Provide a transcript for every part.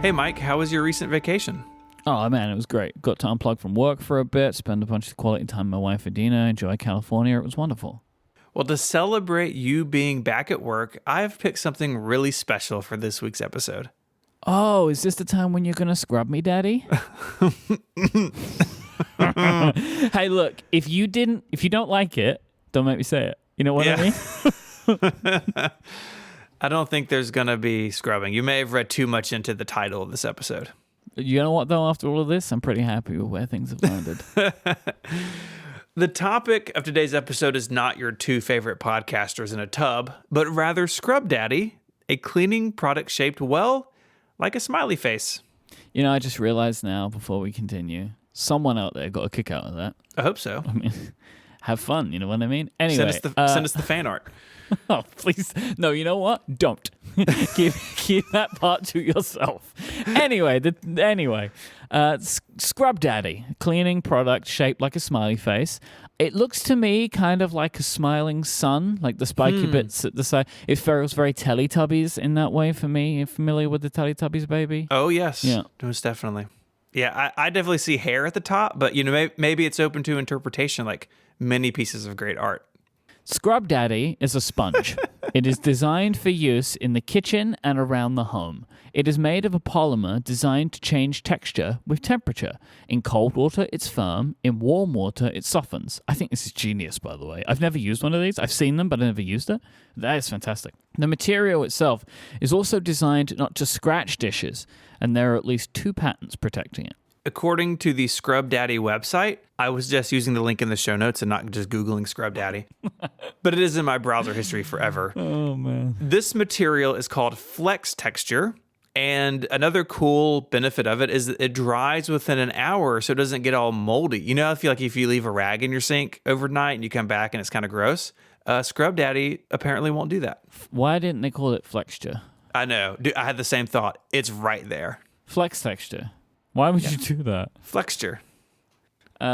Hey, Mike, how was your recent vacation? Oh, man, it was great. Got to unplug from work for a bit, spend a bunch of quality time with my wife Adina, enjoy California. It was wonderful. Well, to celebrate you being back at work, I've picked something really special for this week's episode. Oh, is this the time when you're going to scrub me, Daddy? Hey, look, if you don't like it, don't make me say it. You know what I mean? I don't think there's going to be scrubbing. You may have read too much into the title of this episode. You know what, though, after all of this, I'm pretty happy with where things have landed. The topic of today's episode is not your two favorite podcasters in a tub, but rather Scrub Daddy, a cleaning product shaped, well, like a smiley face. You know, I just realized now, before we continue, someone out there got a kick out of that. I hope so. I mean, have fun, you know what I mean? Anyway. Send us the fan art. Oh, please. No, you know what? Don't. keep that part to yourself. Anyway, Scrub Daddy, cleaning product shaped like a smiley face. It looks to me kind of like a smiling sun, like the spiky bits at the side. It feels very Teletubbies in that way for me. You're familiar with the Teletubbies, baby? Oh, yes. Yeah. Most definitely. Yeah, I definitely see hair at the top, but maybe it's open to interpretation like many pieces of great art. Scrub Daddy is a sponge. It is designed for use in the kitchen and around the home. It is made of a polymer designed to change texture with temperature. In cold water, it's firm. In warm water, it softens. I think this is genius, by the way. I've never used one of these. I've seen them, but I never used it. That is fantastic. The material itself is also designed not to scratch dishes, and there are at least 2 patents protecting it. According to the Scrub Daddy website, I was just using the link in the show notes and not just Googling Scrub Daddy, but it is in my browser history forever. Oh, man. This material is called Flex Texture, and another cool benefit of it is that it dries within an hour, so it doesn't get all moldy. You know, I feel like if you leave a rag in your sink overnight and you come back and it's kind of gross, Scrub Daddy apparently won't do that. Why didn't they call it Flexture? I know. Dude, I had the same thought. It's right there. Flex Texture. Why would you do that? Flexture.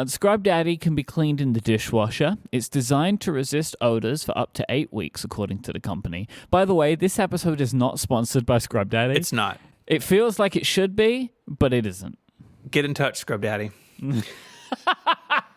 Scrub Daddy can be cleaned in the dishwasher. It's designed to resist odors for up to 8 weeks, according to the company. By the way, this episode is not sponsored by Scrub Daddy. It's not. It feels like it should be, but it isn't. Get in touch, Scrub Daddy.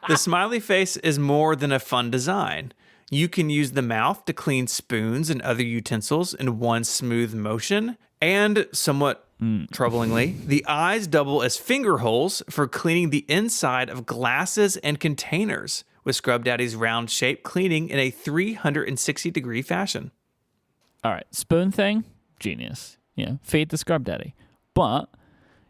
The smiley face is more than a fun design. You can use the mouth to clean spoons and other utensils in one smooth motion, and somewhat troublingly, the eyes double as finger holes for cleaning the inside of glasses and containers, with Scrub Daddy's round shape cleaning in a 360-degree fashion. All right, spoon thing, genius. Yeah, feed the Scrub Daddy. But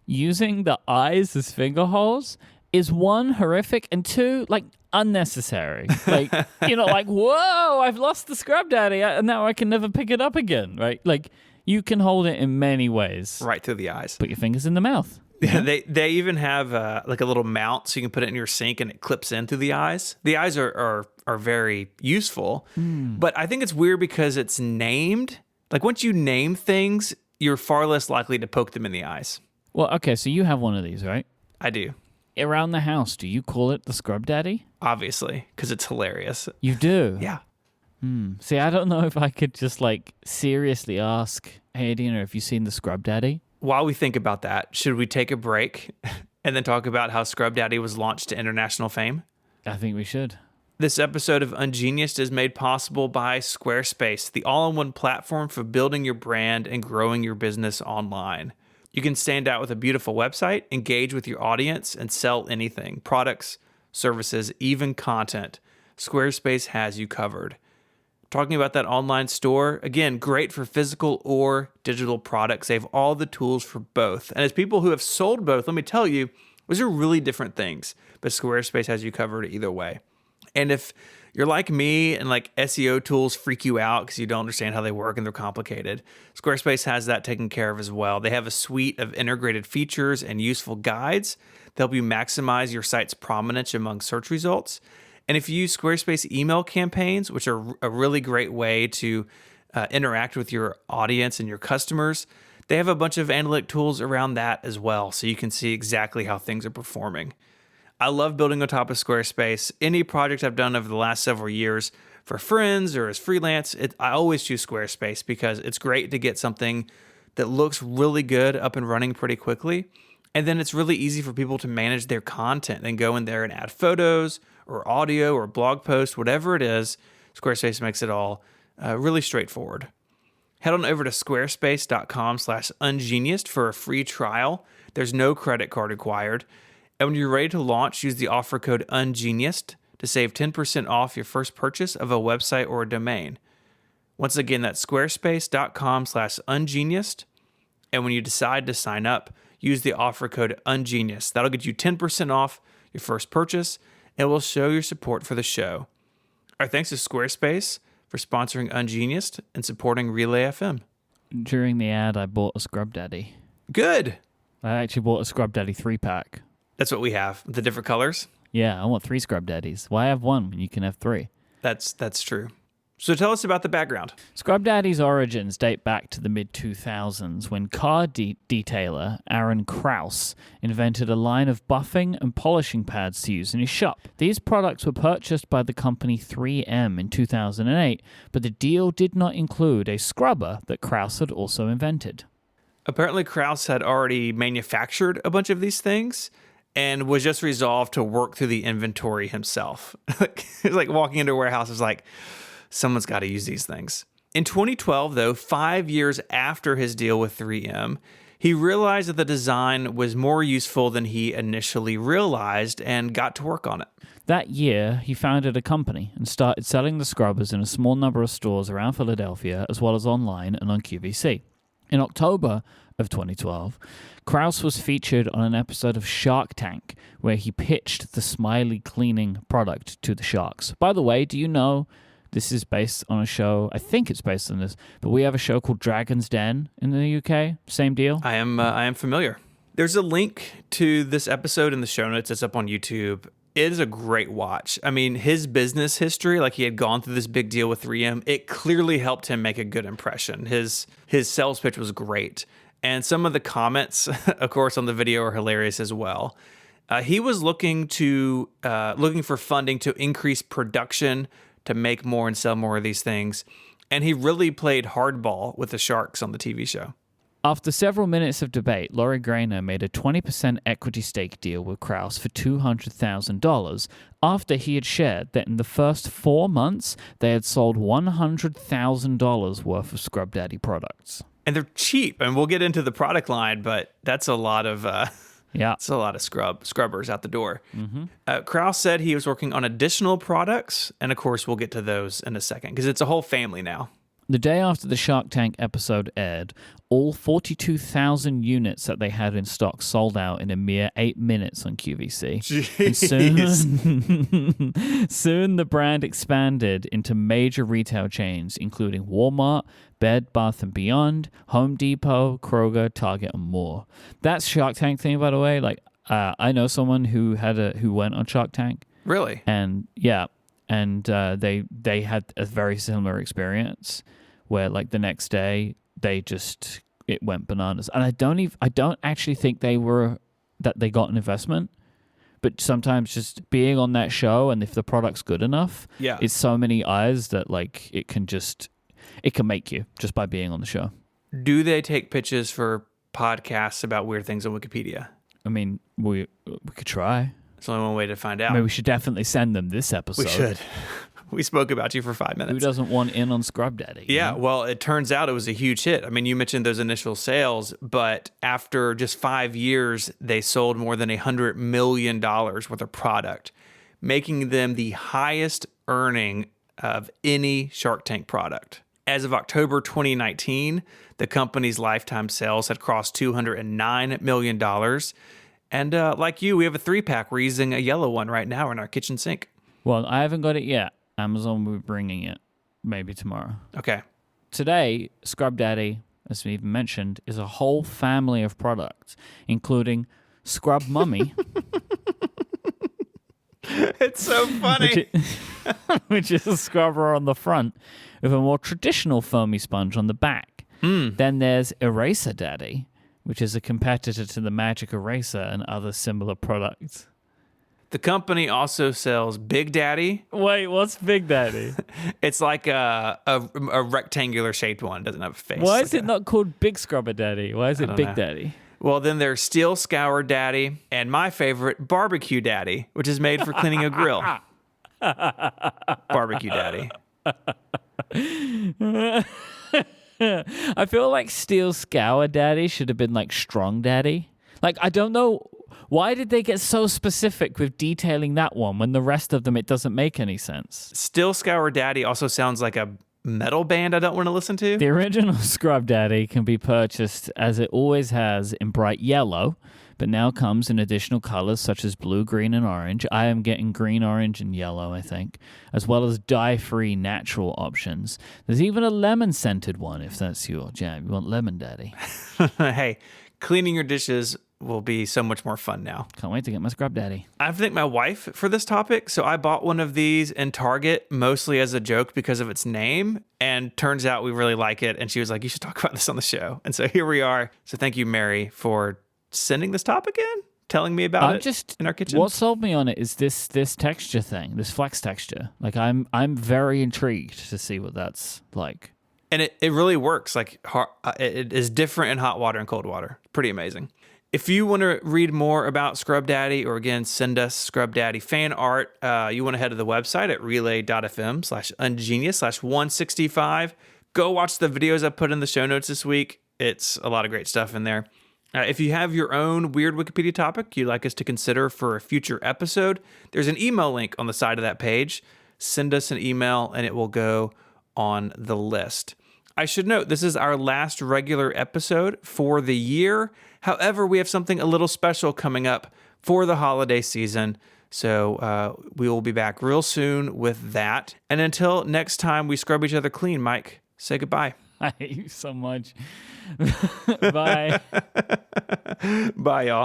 using the eyes as finger holes is 1, horrific, and 2, like, unnecessary. Like, like, whoa, I've lost the Scrub Daddy, and now I can never pick it up again, right? Like, you can hold it in many ways. Right through the eyes. Put your fingers in the mouth. Yeah, they even have like a little mount so you can put it in your sink and it clips in through the eyes. The eyes are very useful, but I think it's weird because it's named. Like once you name things, you're far less likely to poke them in the eyes. Well, okay, so you have one of these, right? I do. Around the house, do you call it the Scrub Daddy? Obviously, because it's hilarious. You do? Yeah. See, I don't know if I could just seriously ask, hey, Adina, have you seen the Scrub Daddy? While we think about that, should we take a break and then talk about how Scrub Daddy was launched to international fame? I think we should. This episode of Ungeniused is made possible by Squarespace, the all-in-one platform for building your brand and growing your business online. You can stand out with a beautiful website, engage with your audience, and sell anything, products, services, even content. Squarespace has you covered. Talking about that online store, again, great for physical or digital products. They have all the tools for both. And as people who have sold both, let me tell you, those are really different things. But Squarespace has you covered either way. And if you're like me and SEO tools freak you out because you don't understand how they work and they're complicated, Squarespace has that taken care of as well. They have a suite of integrated features and useful guides that help you maximize your site's prominence among search results. And if you use Squarespace email campaigns, which are a really great way to interact with your audience and your customers, they have a bunch of analytic tools around that as well, so you can see exactly how things are performing. I love building on top of Squarespace. Any project I've done over the last several years for friends or as freelance, I always choose Squarespace because it's great to get something that looks really good up and running pretty quickly. And then it's really easy for people to manage their content and go in there and add photos or audio or blog posts, whatever it is. Squarespace makes it all really straightforward. Head on over to squarespace.com/ungeniused for a free trial. There's no credit card required. And when you're ready to launch, use the offer code UNGENIUSed to save 10% off your first purchase of a website or a domain. Once again, that's squarespace.com/ungeniused. And when you decide to sign up, use the offer code UNGENIUSed. That'll get you 10% off your first purchase and will show your support for the show. Our thanks to Squarespace for sponsoring Ungeniused and supporting Relay FM. During the ad, I bought a Scrub Daddy. Good. I actually bought a Scrub Daddy 3-pack. That's what we have, the different colors. Yeah, I want 3 Scrub Daddies. Why have one when you can have 3? That's true. So tell us about the background. Scrub Daddy's origins date back to the mid-2000s when car detailer Aaron Kraus invented a line of buffing and polishing pads to use in his shop. These products were purchased by the company 3M in 2008, but the deal did not include a scrubber that Kraus had also invented. Apparently, Kraus had already manufactured a bunch of these things and was just resolved to work through the inventory himself. It's like walking into a warehouse is like, someone's got to use these things. In 2012, though, 5 years after his deal with 3M, he realized that the design was more useful than he initially realized and got to work on it. That year, he founded a company and started selling the scrubbers in a small number of stores around Philadelphia, as well as online and on QVC. In October of 2012, Kraus was featured on an episode of Shark Tank, where he pitched the Smiley cleaning product to the sharks. By the way, do you know this is based on a show? I think it's based on this, but we have a show called Dragon's Den in the UK. Same deal. I am familiar. There's a link to this episode in the show notes. It's up on YouTube. It is a great watch. I mean, his business history, like he had gone through this big deal with 3M, it clearly helped him make a good impression. His sales pitch was great. And some of the comments, of course, on the video are hilarious as well. He was looking for funding to increase production, to make more and sell more of these things. And he really played hardball with the sharks on the TV show. After several minutes of debate, Lori Grainer made a 20% equity stake deal with Kraus for $200,000 after he had shared that in the first 4 months, they had sold $100,000 worth of Scrub Daddy products. And they're cheap, and we'll get into the product line, but that's a lot of it's a lot of scrubbers out the door. Mm-hmm. Kraus said he was working on additional products, and of course we'll get to those in a second because it's a whole family now. The day after the Shark Tank episode aired, all 42,000 units that they had in stock sold out in a mere 8 minutes on QVC. And soon the brand expanded into major retail chains, including Walmart, Bed Bath & Beyond, Home Depot, Kroger, Target, and more. That Shark Tank thing, by the way, I know someone who went on Shark Tank. Really? And yeah, and they had a very similar experience where like the next day it went bananas. And I don't actually think they got an investment, but sometimes just being on that show and if the product's good enough, it's so many eyes that like it can make you just by being on the show. Do they take pitches for podcasts about weird things on Wikipedia? I mean, we could try. It's only one way to find out. I mean, we should definitely send them this episode. We should. We spoke about you for 5 minutes. Who doesn't want in on Scrub Daddy? Yeah, know? Well, it turns out it was a huge hit. I mean, you mentioned those initial sales, but after just 5 years, they sold more than $100 million worth of product, making them the highest earning of any Shark Tank product. As of October 2019, the company's lifetime sales had crossed $209 million. And like you, we have a 3-pack. We're using a yellow one right now in our kitchen sink. Well, I haven't got it yet. Amazon will be bringing it maybe tomorrow. Okay. Today, Scrub Daddy, as we even mentioned, is a whole family of products, including Scrub Mummy. It's so funny. Which is a scrubber on the front with a more traditional foamy sponge on the back. Then there's Eraser Daddy, which is a competitor to the Magic Eraser and other similar products. The company also sells Big Daddy. Wait, what's Big Daddy? It's like a rectangular shaped one. It doesn't have a face. Why is it not called Big Scrubber Daddy? Why is it Big know. Daddy? Well, then there's Steel Scour Daddy and my favorite, Barbecue Daddy, which is made for cleaning a grill. Barbecue Daddy. I feel like Steel Scour Daddy should have been like Strong Daddy. Like, I don't know. Why did they get so specific with detailing that one when the rest of them, it doesn't make any sense? Steel Scour Daddy also sounds like a metal band I don't want to listen to. The original Scrub Daddy can be purchased, as it always has, in bright yellow, but now comes in additional colors such as blue, green, and orange. I am getting green, orange, and yellow, I think, as well as dye-free natural options. There's even a lemon-scented one, if that's your jam. You want Lemon Daddy. Hey, cleaning your dishes will be so much more fun now. Can't wait to get my Scrub Daddy. I have to thank my wife for this topic. So I bought one of these in Target mostly as a joke because of its name. And turns out we really like it. And she was like, you should talk about this on the show. And so here we are. So thank you, Mary, for sending this topic in, telling me about it in our kitchen. What sold me on it is this texture thing, this flex texture. Like, I'm very intrigued to see what that's like. And it really works. Like, it is different in hot water and cold water. Pretty amazing. If you want to read more about Scrub Daddy, or again, send us Scrub Daddy fan art, you want to head to the website at relay.fm/ungenius/165. Go watch the videos I put in the show notes this week. It's a lot of great stuff in there. If you have your own weird Wikipedia topic you'd like us to consider for a future episode, there's an email link on the side of that page. Send us an email and it will go on the list. I should note, this is our last regular episode for the year. However, we have something a little special coming up for the holiday season. So we will be back real soon with that. And until next time we scrub each other clean, Mike, say goodbye. I hate you so much. Bye. Bye, y'all.